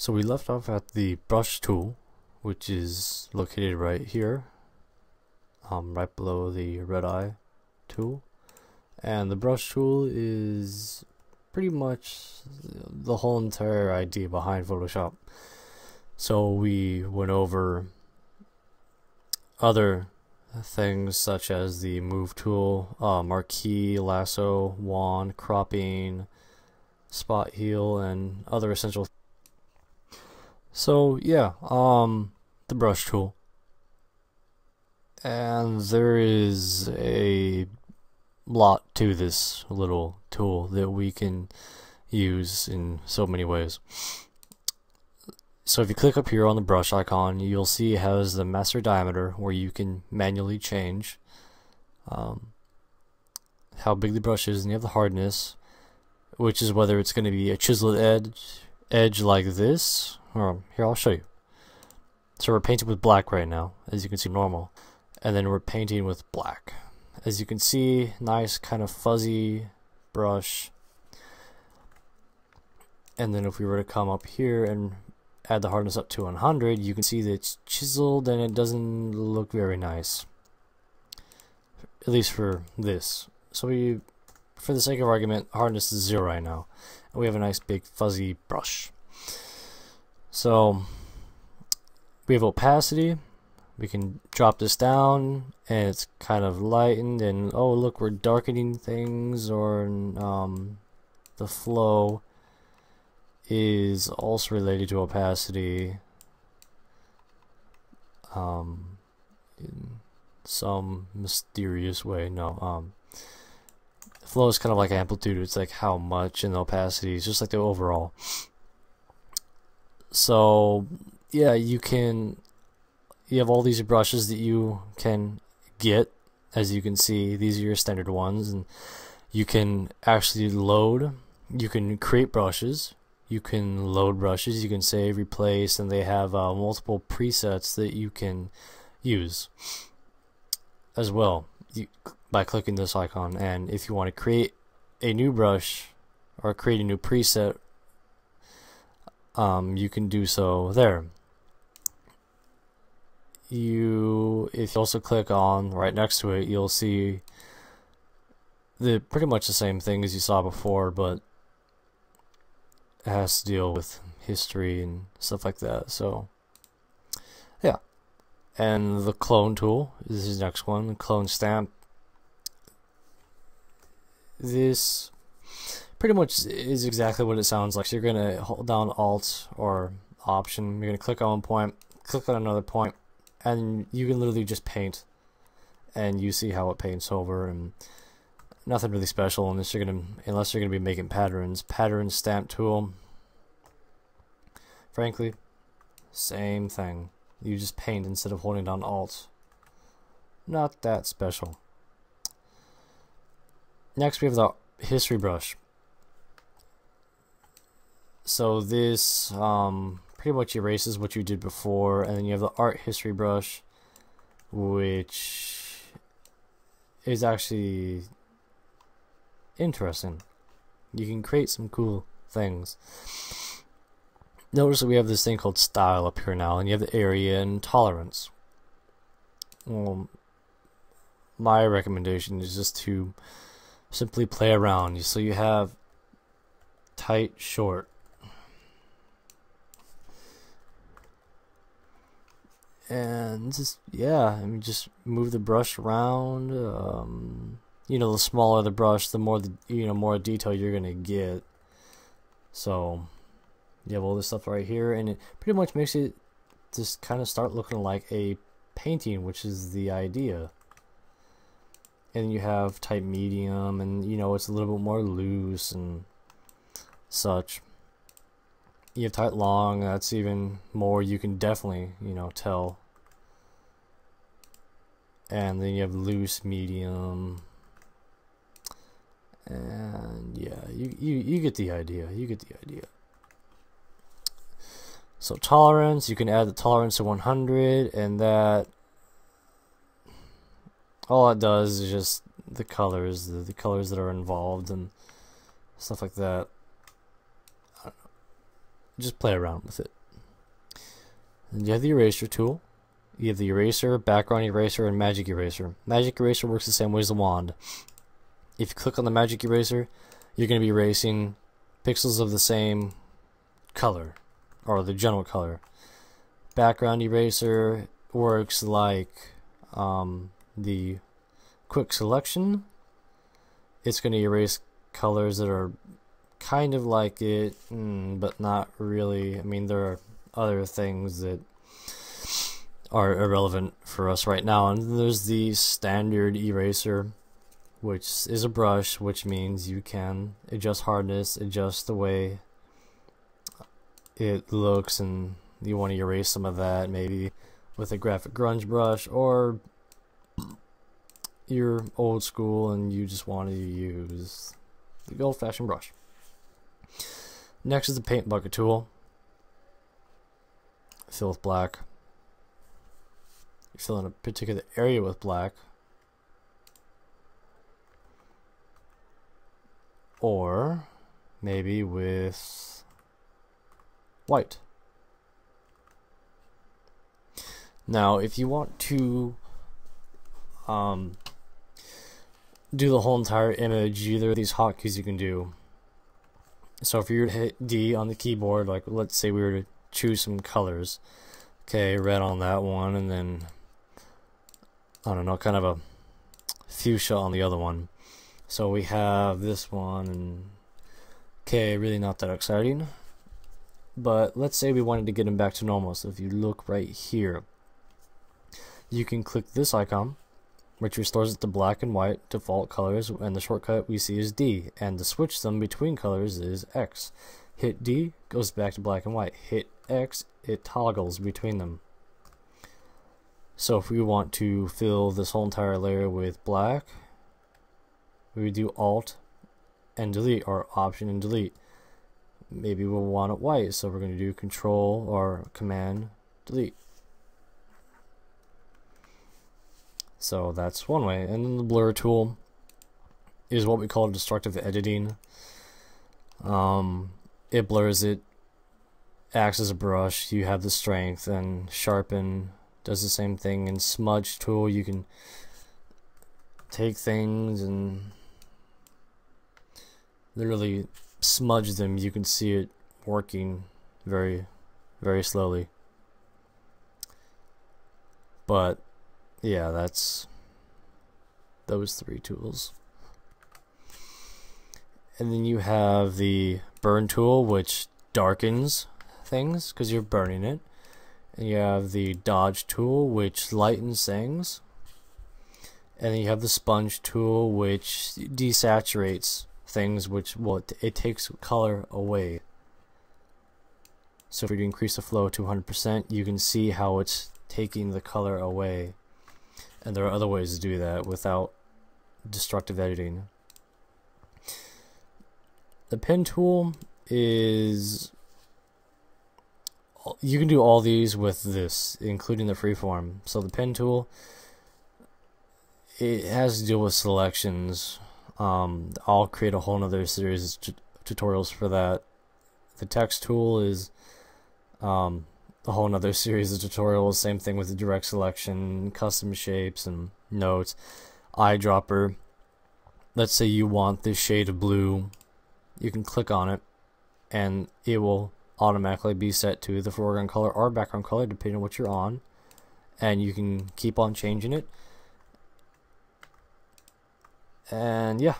So we left off at the brush tool, which is located right here, right below the red eye tool. And the brush tool is pretty much the whole entire idea behind Photoshop. So we went over other things such as the move tool, marquee, lasso, wand, cropping, spot heal, and other essential. So yeah, the brush tool, and there is a lot to this little tool that we can use in so many ways. So if you click up here on the brush icon, you'll see it has the master diameter where you can manually change how big the brush is, and you have the hardness, which is whether it's going to be a chiseled edge like this, or here I'll show you. So we're painting with black right now, as you can see, normal, and then we're painting with black. As you can see, nice kind of fuzzy brush. And then if we were to come up here and add the hardness up to 100, you can see that it's chiseled and it doesn't look very nice, at least for this. So for the sake of argument, hardness is 0 right now, and we have a nice big fuzzy brush. So we have opacity. We can drop this down and it's kind of lightened, and oh look, we're darkening things, or the flow is also related to opacity in some mysterious way. No, flow is kind of like amplitude. It's like how much, and the opacity is just like the overall. So yeah, you have all these brushes that you can get. As you can see, these are your standard ones, and you can actually load. You can create brushes. You can load brushes, you can save, replace, and they have multiple presets that you can use as well by clicking this icon. And if you want to create a new brush or create a new preset, you can do so there. If you also click on right next to it, you'll see pretty much the same thing as you saw before, but it has to deal with history and stuff like that. So yeah, and the clone tool, this is the next one, the clone stamp. This pretty much is exactly what it sounds like. So you're gonna hold down Alt or Option, you're gonna click on one point, click on another point, and you can literally just paint, and you see how it paints over. And nothing really special unless you're gonna be making patterns. Pattern stamp tool. Frankly, same thing. You just paint instead of holding down Alt. Not that special. Next, we have the history brush. So this pretty much erases what you did before, and then you have the art history brush, which is actually interesting. You can create some cool things. Notice that we have this thing called style up here now, and you have the area and tolerance. Well, my recommendation is just to simply play around. So you have tight, short, and just just move the brush around. The smaller the brush, the more more detail you're gonna get. So you have all this stuff right here, and it pretty much makes it just kind of start looking like a painting, which is the idea. And you have type medium, and it's a little bit more loose and such. You have type long, that's even more, you can definitely tell. And then you have loose, medium, and yeah, you get the idea. So tolerance, you can add the tolerance to 100, and that all it does is just the colors, the colors that are involved and stuff like that. just play around with it. And you have the eraser tool. You have the eraser, background eraser, and magic eraser. Magic eraser works the same way as the wand. If you click on the magic eraser, you're going to be erasing pixels of the same color, or the general color. Background eraser works like the quick selection. It's going to erase colors that are kind of like it, but not really. I mean, there are other things that are irrelevant for us right now. And there's the standard eraser, which is a brush, which means you can adjust hardness, adjust the way it looks, and you want to erase some of that maybe with a graphic grunge brush, or you're old school and you just want to use the old-fashioned brush. Next is the paint bucket tool. Fill with black. You fill in a particular area with black, or maybe with white. Now, if you want to do the whole entire image, either of these hotkeys you can do. So if you were to hit D on the keyboard, like let's say we were to choose some colors, okay, red on that one, and then I don't know, kind of a fuchsia on the other one. So we have this one, and okay, really not that exciting. But let's say we wanted to get them back to normal. So if you look right here, you can click this icon, which restores it to black and white default colors, and the shortcut we see is D, and to switch them between colors is X. Hit D, goes back to black and white. Hit X, it toggles between them. So if we want to fill this whole entire layer with black, we would do Alt and Delete, or Option and Delete. Maybe we'll want it white, so we're going to do Control or Command Delete. So that's one way. And then the blur tool is what we call destructive editing. It blurs it, acts as a brush. You have the strength, and sharpen does the same thing. And smudge tool, you can take things and literally smudge them. You can see it working very, very slowly. But yeah, that's those three tools. And then you have the burn tool, which darkens things because you're burning it. And you have the dodge tool, which lightens things. And then you have the sponge tool, which desaturates things, which, well, it takes color away. So if you increase the flow to 100%, you can see how it's taking the color away. And there are other ways to do that without destructive editing. The pen tool is, you can do all these with this, including the freeform. So the pen tool, it has to deal with selections. I'll create a whole nother series of tutorials for that. The text tool is a whole nother series of tutorials. Same thing with the direct selection, custom shapes, and notes. Eyedropper, let's say you want this shade of blue, you can click on it and it will automatically be set to the foreground color or background color depending on what you're on, and you can keep on changing it. And yeah,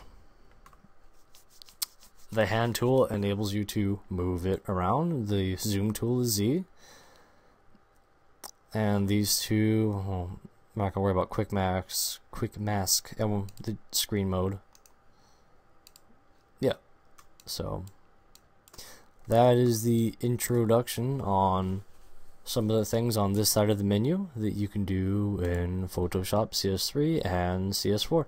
the hand tool enables you to move it around. The zoom tool is Z. And these two, well, I'm not gonna worry about quick mask, and the screen mode. Yeah, so that is the introduction on some of the things on this side of the menu that you can do in Photoshop CS3 and CS4.